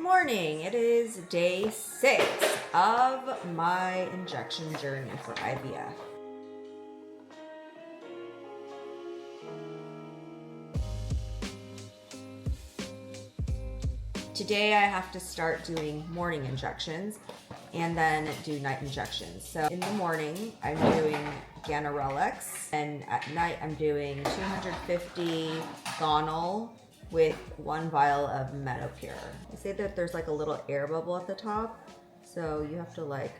morning. It is day 6 of my injection journey for IVF. Today I have to start doing morning injections and then do night injections. So in the morning I'm doing ganirelix, and at night I'm doing 250 gonal with 1 vial of Menopur. They say that there's like a little air bubble at the top, so you have to like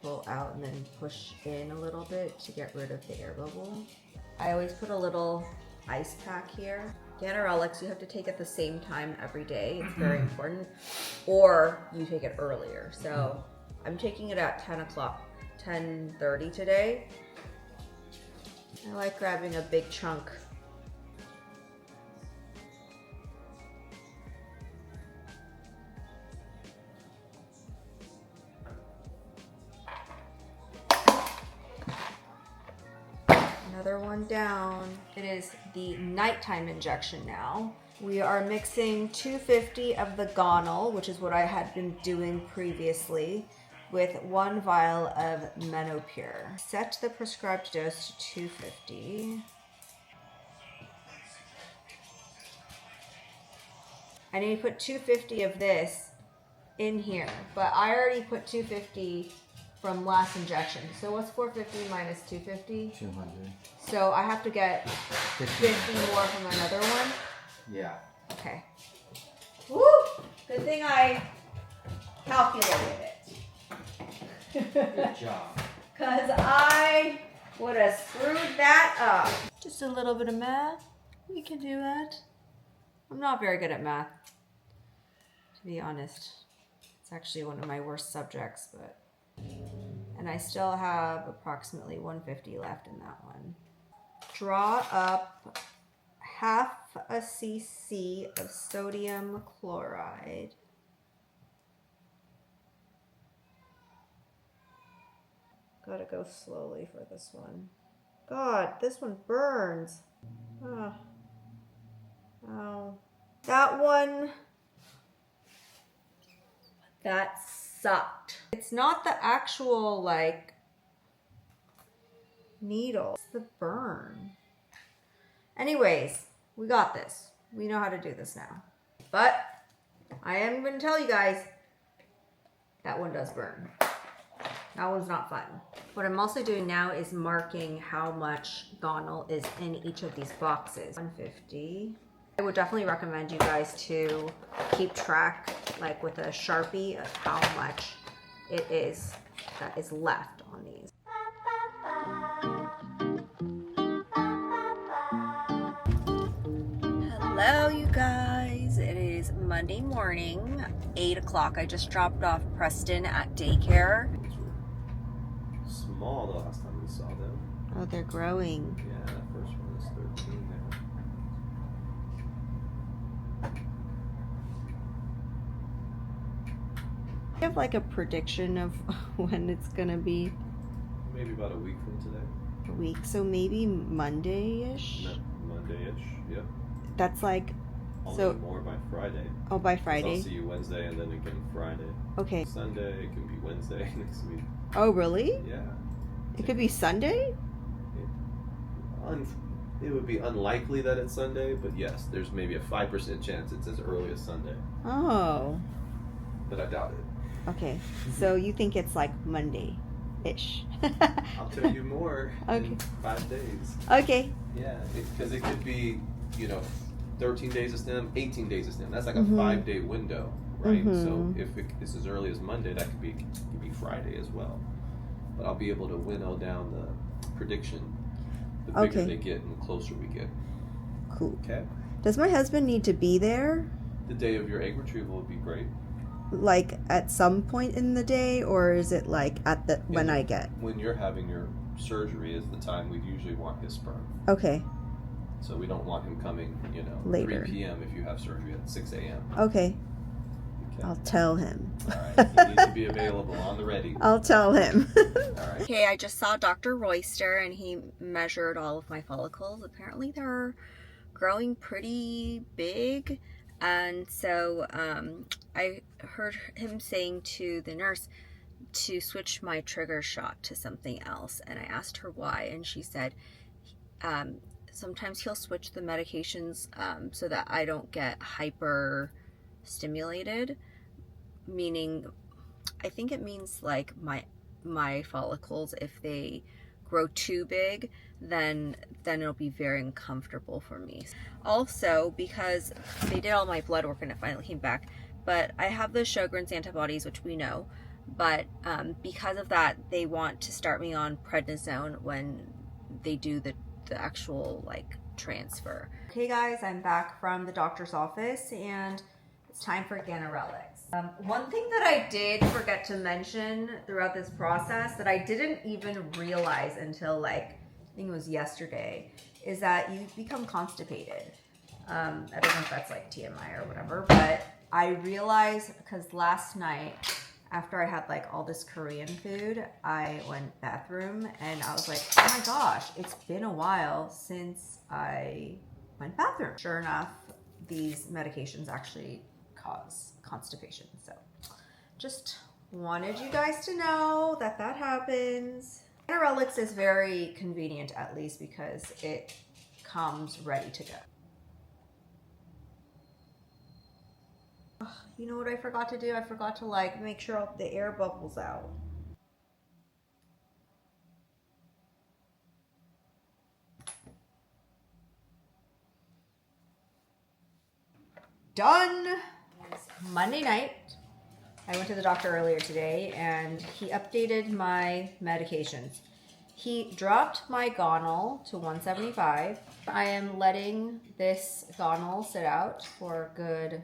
pull out and then push in a little bit to get rid of the air bubble. I always put a little ice pack here. Ganirelix you have to take at the same time every day. It's very important. Or you take it earlier. So I'm taking it at 10 o'clock, 10:30 today. I like grabbing a big chunk. Another one down. It is the nighttime injection now. We are mixing 250 of the gonal, which is what I had been doing previously, with 1 vial of Menopur. Set the prescribed dose to 250. I need to put 250 of this in here, but I already put 250 from last injection. So what's 450 minus 250? 200. So I have to get 50 more from another one? Yeah. Okay. Woo! Good thing I calculated it. Good job. Because I would have screwed that up. Just a little bit of math. We can do that. I'm not very good at math, to be honest. It's actually one of my worst subjects, but... And I still have approximately 150 left in that one. Draw up half a cc of sodium chloride. Gotta go slowly for this one. God, this one burns. Oh. That one, that sucked. It's not the actual like needle, it's the burn. Anyways, we got this. We know how to do this now. But I am going to tell you guys, that one does burn. That one's not fun. What I'm also doing now is marking how much gonal is in each of these boxes. 150. I would definitely recommend you guys to keep track, like with a Sharpie, of how much it is that is left on these. Hello, you guys. It is Monday morning, 8 o'clock. I just dropped off Preston at daycare. Small the last time we saw them. Oh, they're growing. Yeah, that first one is 13 now. Do you have like a prediction of when it's gonna be? Maybe about a week from today. A week, so maybe Monday-ish? No, Monday-ish, yep. That's like, Only more by Friday. Oh, by Friday? I'll see you Wednesday and then again Friday. Okay. Sunday, it can be Wednesday next week. Oh, really? Yeah. It could be Sunday? It would be unlikely that it's Sunday, but yes, there's maybe a 5% chance it's as early as Sunday. Oh. But I doubt it. Okay, so you think it's like Monday-ish? I'll tell you more in 5 days. Okay. Yeah, because it could be, 13 days of stem, 18 days of stem. That's like a 5-day window, right? So if it's as early as Monday, that could be Friday as well. But I'll be able to winnow down the prediction. The bigger they get and the closer we get. Cool. Okay? Does my husband need to be there? The day of your egg retrieval would be great. Like at some point in the day, or is it like at the when I get? When you're having your surgery is the time we usually want his sperm. Okay. So we don't want him coming, later. 3 p.m. if you have surgery at 6 a.m. Okay. Okay. I'll tell him. All right. He needs to be available on the ready. I'll tell him. All right. Okay, I just saw Dr. Royster and he measured all of my follicles. Apparently they're growing pretty big. And so I heard him saying to the nurse to switch my trigger shot to something else, and I asked her why, and she said sometimes he'll switch the medications so that I don't get hyper stimulated, meaning I think it means like my follicles, if they grow too big, then it'll be very uncomfortable for me. Also, because they did all my blood work and it finally came back, but I have the Sjogren's antibodies, which we know, but because of that, they want to start me on prednisone when they do the actual like transfer. Okay guys, I'm back from the doctor's office and it's time for ganirelix. One thing that I did forget to mention throughout this process that I didn't even realize until like, I think it was yesterday, is that you become constipated. I don't know if that's like TMI or whatever, but I realized because last night after I had like all this Korean food, I went bathroom and I was like, oh my gosh, it's been a while since I went bathroom. Sure enough, these medications actually cause constipation. So just wanted you guys to know that that happens. Ganirelix is very convenient, at least because it comes ready to go. You know what I forgot to do? I forgot to like make sure the air bubbles out. Done. It's Monday night. I went to the doctor earlier today and he updated my medications. He dropped my Gonal to 175. I am letting this Gonal sit out for a good,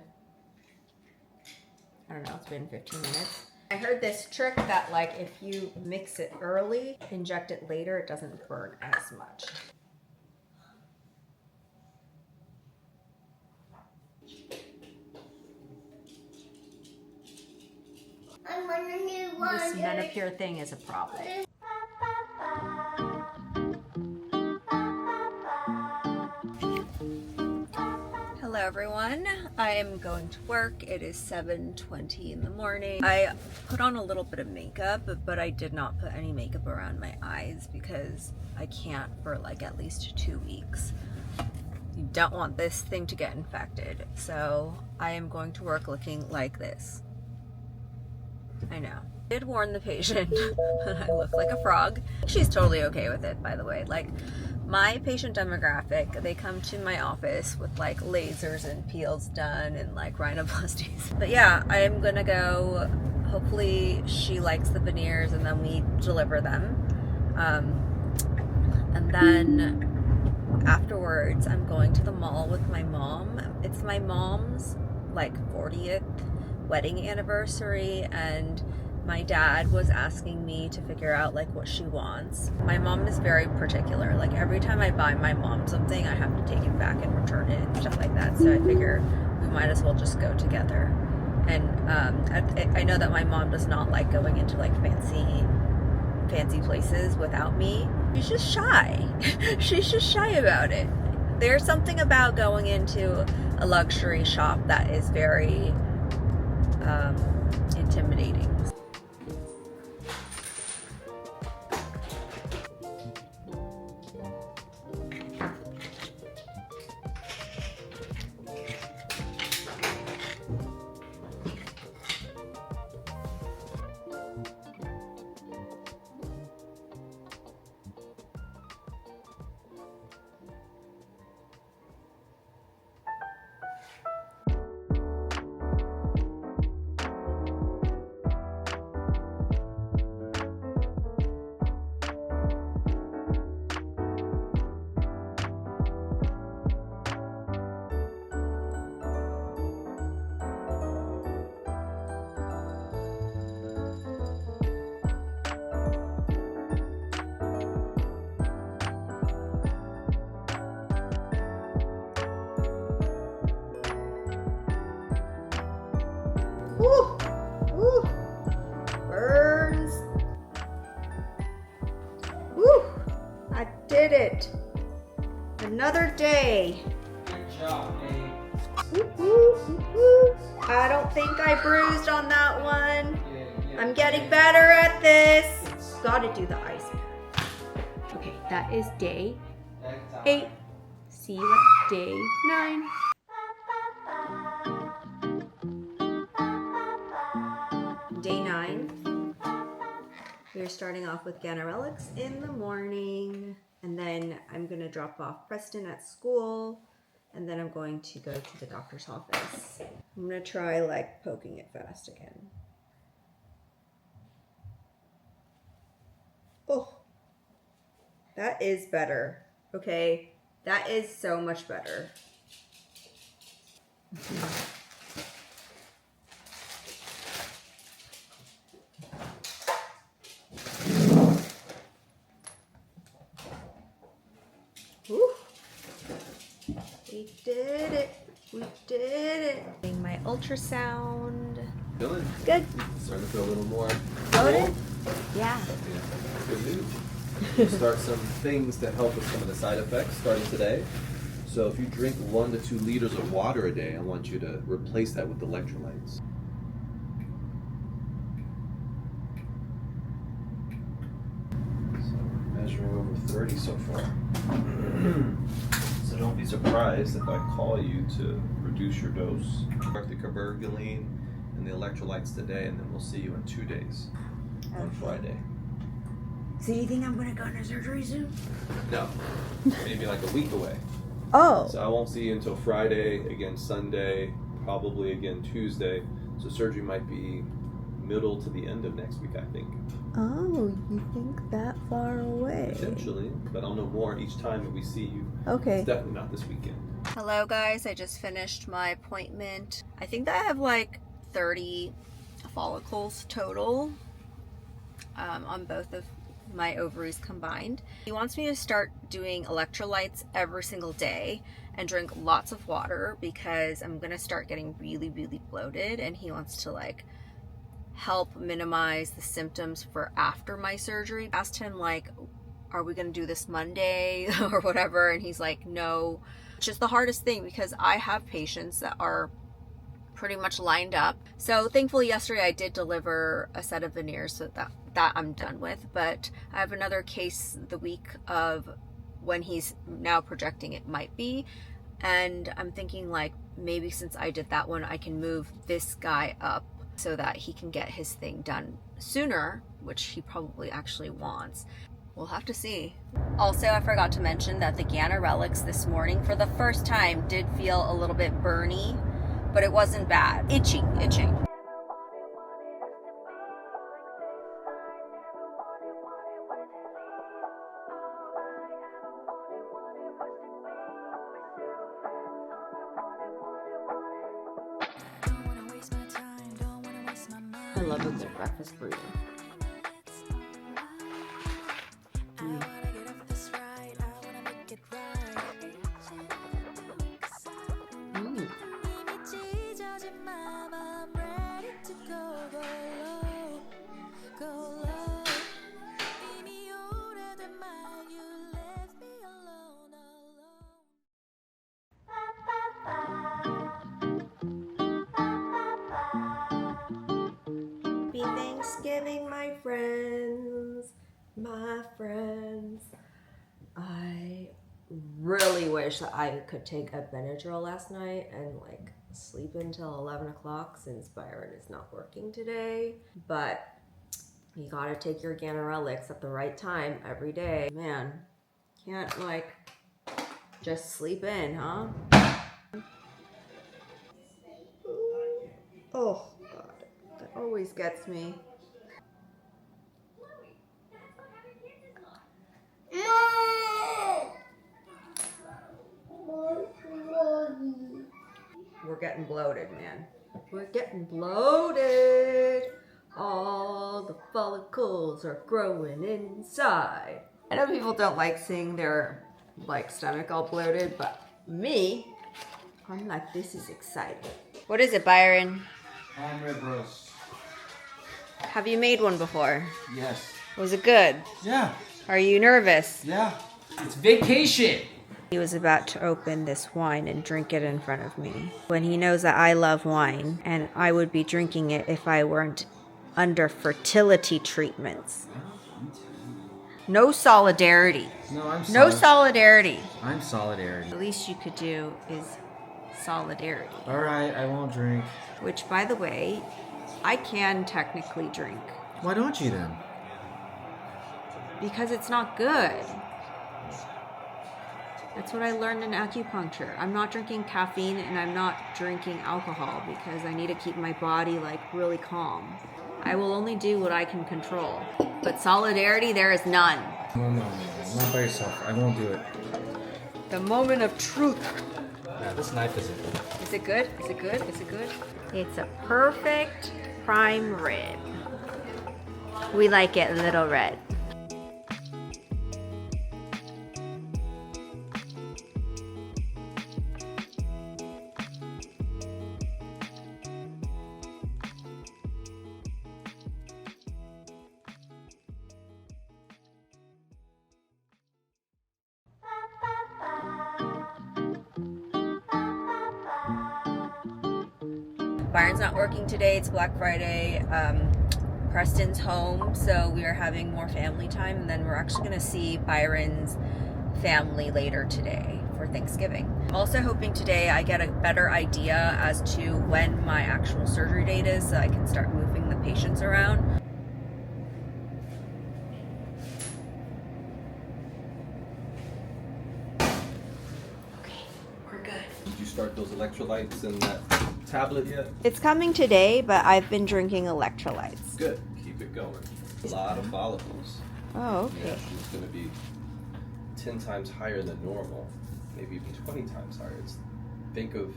I don't know, it's been 15 minutes. I heard this trick that like if you mix it early, inject it later, it doesn't burn as much. This Menopur thing is a problem. Hello everyone, I am going to work. It is 7:20 in the morning. I put on a little bit of makeup, but I did not put any makeup around my eyes because I can't for like at least 2 weeks. You don't want this thing to get infected. So I am going to work looking like this. I know. I did warn the patient that I look like a frog. She's totally okay with it, by the way. Like, my patient demographic, they come to my office with like lasers and peels done and like rhinoplasties. But yeah, I am gonna go. Hopefully she likes the veneers and then we deliver them. And then afterwards, I'm going to the mall with my mom. It's my mom's like 40th wedding anniversary, and my dad was asking me to figure out like what she wants. My mom is very particular. Like every time I buy my mom something, I have to take it back and return it and stuff like that. So I figure we might as well just go together. And I know that my mom does not like going into like fancy places without me. She's just shy. She's just shy about it. There's something about going into a luxury shop that is very intimidating. Woo! Woo! Burns! Woo! I did it! Another day! Good job, Dave. Woo, woo. I don't think I bruised on that one. I'm getting better at this. Gotta do the ice pack. Okay, that is day 8. See you at day 9. Day 9. We're starting off with ganirelix in the morning. And then I'm gonna drop off Preston at school. And then I'm going to go to the doctor's office. I'm gonna try like poking it fast again. Oh, that is better. Okay, that is so much better. Woo. We did it. We did it. Doing my ultrasound. Feeling Good. starting to feel a little more Loaded? Yeah. Good news. We'll start some things to help with some of the side effects starting today. So if you drink 1 to 2 liters of water a day, I want you to replace that with electrolytes. So we're measuring over 30 so far. So don't be surprised if I call you to reduce your dose. Start the cabergoline and the electrolytes today, and then we'll see you in 2 days on Friday. So you think I'm gonna go into surgery soon? No, maybe like a week away. Oh. So I won't see you until Friday, again Sunday, probably again Tuesday. So surgery might be middle to the end of next week, I think. Oh, you think that far away? Potentially, but I'll know more each time that we see you. Okay. It's definitely not this weekend. Hello guys, I just finished my appointment. I think that I have like 30 follicles total on both of my ovaries combined. He wants me to start doing electrolytes every single day and drink lots of water because I'm gonna start getting really bloated, and he wants to like help minimize the symptoms for after my surgery. I asked him like, are we gonna do this Monday or whatever, and he's like, no. Which is the hardest thing because I have patients that are pretty much lined up. So thankfully yesterday I did deliver a set of veneers, so that I'm done with, but I have another case the week of when he's now projecting it might be, and I'm thinking like maybe since I did that one I can move this guy up so that he can get his thing done sooner, which he probably actually wants. We'll have to see. Also, I forgot to mention that the ganirelix this morning for the first time did feel a little bit burny, but it wasn't bad. Itching. I love a good breakfast burrito. Happy Thanksgiving, my friends. I really wish that I could take a Benadryl last night and like sleep until 11 o'clock since Byron is not working today. But you gotta take your ganirelix at the right time every day. Man, can't like just sleep in, huh? Oh God, that always gets me. We're getting bloated, man. We're getting bloated. All the follicles are growing inside. I know people don't like seeing their like stomach all bloated, but me, I'm like, this is exciting. What is it, Byron? Rib roast. Have you made one before? Yes. Was it good? Yeah. Are you nervous? Yeah. It's vacation. He was about to open this wine and drink it in front of me. When he knows that I love wine and I would be drinking it if I weren't under fertility treatments. No solidarity. No solidarity. I'm solidarity. The least you could do is solidarity. Alright, I won't drink. Which, by the way, I can technically drink. Why don't you then? Because it's not good. That's what I learned in acupuncture. I'm not drinking caffeine and I'm not drinking alcohol because I need to keep my body like really calm. I will only do what I can control. But solidarity, there is none. No, not by yourself. I won't do it. The moment of truth. Yeah, this knife isn't good. Is it good? Is it good? Is it good? It's a perfect prime rib. We like it little red. Byron's not working today. It's Black Friday. Preston's home, so we are having more family time, and then we're actually going to see Byron's family later today for Thanksgiving. I'm also hoping today I get a better idea as to when my actual surgery date is so I can start moving the patients around. Okay, we're good. Did you start those electrolytes in that tablet yet? It's coming today, but I've been drinking electrolytes. Good. Keep it going. A lot of follicles. Oh, okay. Yeah, it's going to be 10 times higher than normal, maybe even 20 times higher. Think of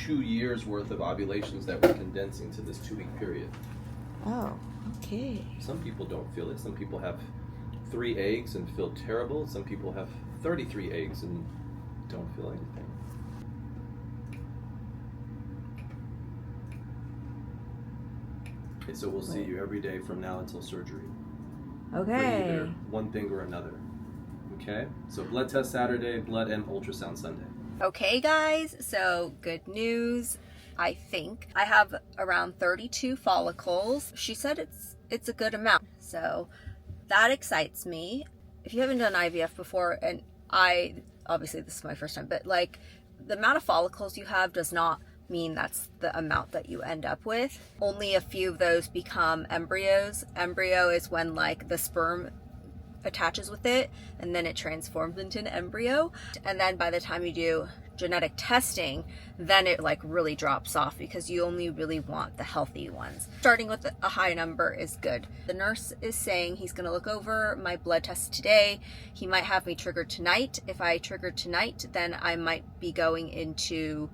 2 years worth of ovulations that we're condensing to this 2-week period. Oh, okay. Some people don't feel it. Some people have 3 eggs and feel terrible. Some people have 33 eggs and don't feel anything. Okay, so we'll see you every day from now until surgery. Okay. For either one thing or another. Okay? So blood test Saturday, blood and ultrasound Sunday. Okay, guys, so good news. I think I have around 32 follicles. She said it's a good amount, so that excites me. If you haven't done IVF before, and obviously this is my first time, but like the amount of follicles you have does not mean that's the amount that you end up with. Only a few of those become embryos. Embryo is when like the sperm attaches with it and then it transforms into an embryo, and then by the time you do genetic testing, then it like really drops off because you only really want the healthy ones. Starting with a high number is good. The nurse is saying he's going to look over my blood test today. He might have me triggered tonight. If I trigger tonight, then I might be going into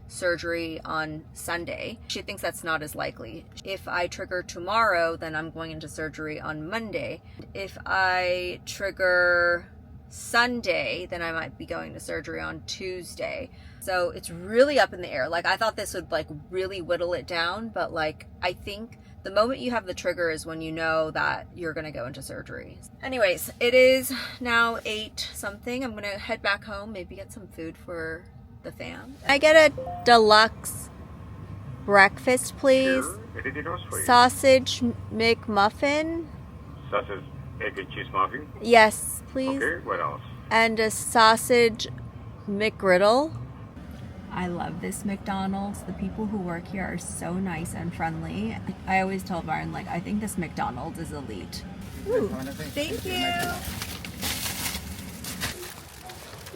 surgery on Sunday. She thinks that's not as likely. If I trigger tomorrow, then I'm going into surgery on Monday. If I trigger Sunday, then I might be going to surgery on Tuesday. So it's really up in the air. Like I thought this would like really whittle it down, but like I think the moment you have the trigger is when you know that you're gonna go into surgery. Anyways, it is now 8 something. I'm gonna head back home, maybe get some food for the fam. I get a deluxe breakfast, please. Sure. Anything else for you? Sausage McMuffin. Sausage, egg and cheese muffin? Yes, please. Okay, what else? And a sausage McGriddle. I love this McDonald's. The people who work here are so nice and friendly. I always tell Byron, like, I think this McDonald's is elite. Ooh, thank you.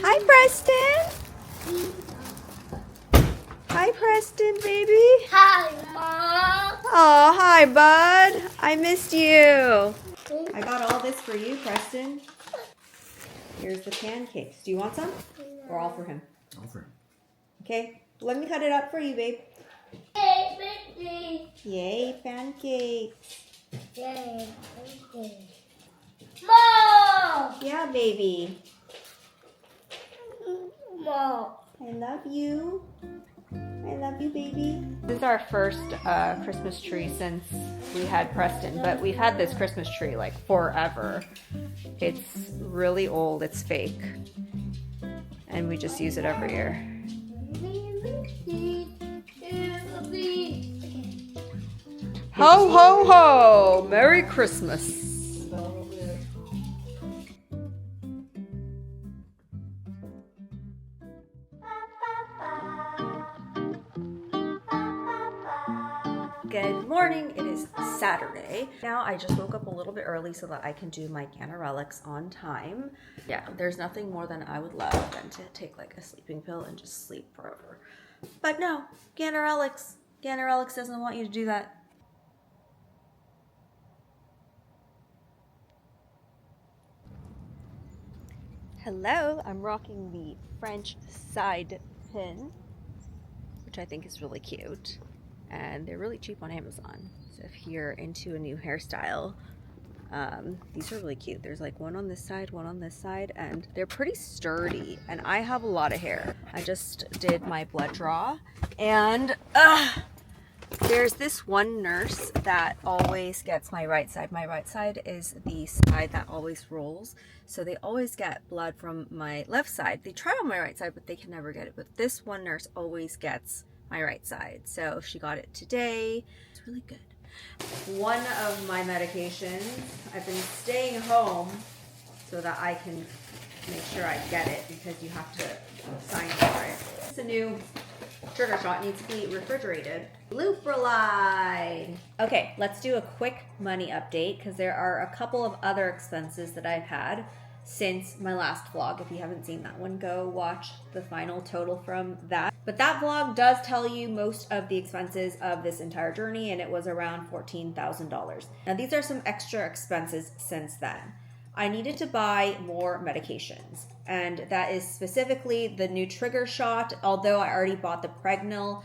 Hi, Preston. Hi, Preston, baby. Hi, Mom. Oh, hi, bud. I missed you. I got all this for you, Preston. Here's the pancakes. Do you want some? Or all for him? All for him. Okay, let me cut it up for you, babe. Hey, baby. Yay, pancakes. Yay, baby. Mom. Yeah, baby. Mom. I love you. I love you, baby. This is our first Christmas tree since we had Preston, but we've had this Christmas tree like forever. It's really old. It's fake. and we just use it every year. Ho, ho, ho! Merry Christmas! Good morning, it is Saturday. Now I just woke up a little bit early so that I can do my ganirelix on time. Yeah, there's nothing more than I would love than to take like a sleeping pill and just sleep forever. But no, ganirelix doesn't want you to do that. Hello, I'm rocking the French side pin, which I think is really cute. And they're really cheap on Amazon. So if you're into a new hairstyle, these are really cute. There's like one on this side, and they're pretty sturdy. And I have a lot of hair. I just did my blood draw, and there's this one nurse that always gets my right side. My right side is the side that always rolls. So they always get blood from my left side. They try on my right side, but they can never get it. But this one nurse always gets my right side. So she got it today. It's really good. One of my medications, I've been staying home so that I can make sure I get it because you have to sign for it. It's a new trigger shot, needs to be refrigerated. Leuprolide. Okay, let's do a quick money update because there are a couple of other expenses that I've had since my last vlog. If you haven't seen that one, go watch the final total from that. But that vlog does tell you most of the expenses of this entire journey, and it was around $14,000. Now these are some extra expenses since then. I needed to buy more medications, and that is specifically the new trigger shot. Although I already bought the Pregnil,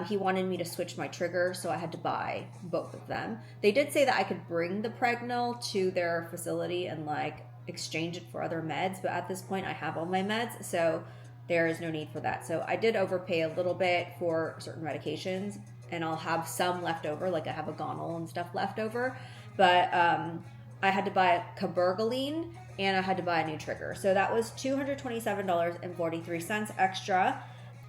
he wanted me to switch my trigger, so I had to buy both of them. They did say that I could bring the Pregnil to their facility and like exchange it for other meds, but at this point I have all my meds, so there is no need for that. So I did overpay a little bit for certain medications, and I'll have some left over, like I have a Gonal and stuff left over, but I had to buy cabergoline and I had to buy a new trigger. So that was $227.43 extra.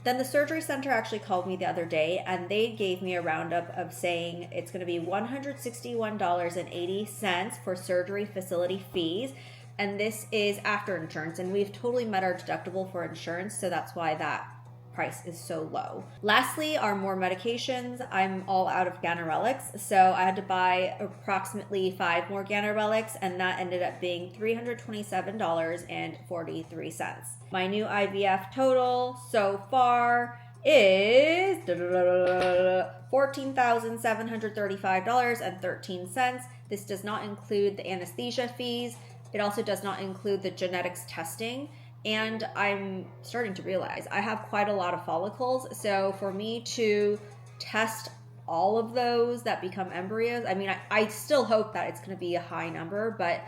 Then the surgery center actually called me the other day, and they gave me a roundup of saying it's going to be $161.80 for surgery facility fees. And this is after insurance, and we've totally met our deductible for insurance, so that's why that price is so low. Lastly are more medications. I'm all out of ganirelix, so I had to buy approximately 5 more ganirelix, and that ended up being $327.43. My new IVF total so far is $14,735.13. This does not include the anesthesia fees. It also does not include the genetics testing. And I'm starting to realize I have quite a lot of follicles. So for me to test all of those that become embryos, I mean, I still hope that it's going to be a high number, but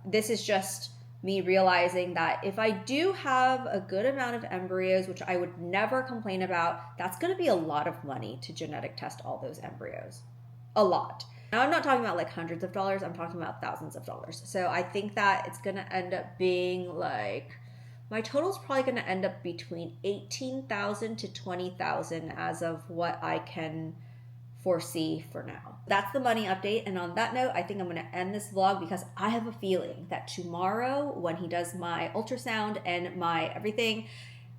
this is just me realizing that if I do have a good amount of embryos, which I would never complain about, that's going to be a lot of money to genetic test all those embryos. A lot. Now, I'm not talking about like hundreds of dollars. I'm talking about thousands of dollars. So I think that it's going to end up being like, my total is probably going to end up between $18,000 to $20,000 as of what I can foresee for now. That's the money update. And on that note, I think I'm going to end this vlog because I have a feeling that tomorrow when he does my ultrasound and my everything,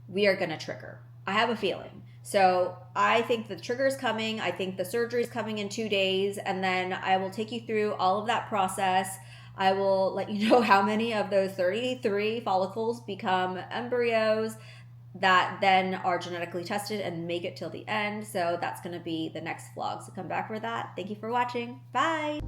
we are going to trigger. I have a feeling. So I think the trigger is coming. I think the surgery is coming in 2 days, and then I will take you through all of that process. I will let you know how many of those 33 follicles become embryos that then are genetically tested and make it till the end. So that's going to be the next vlog. So come back for that. Thank you for watching. Bye.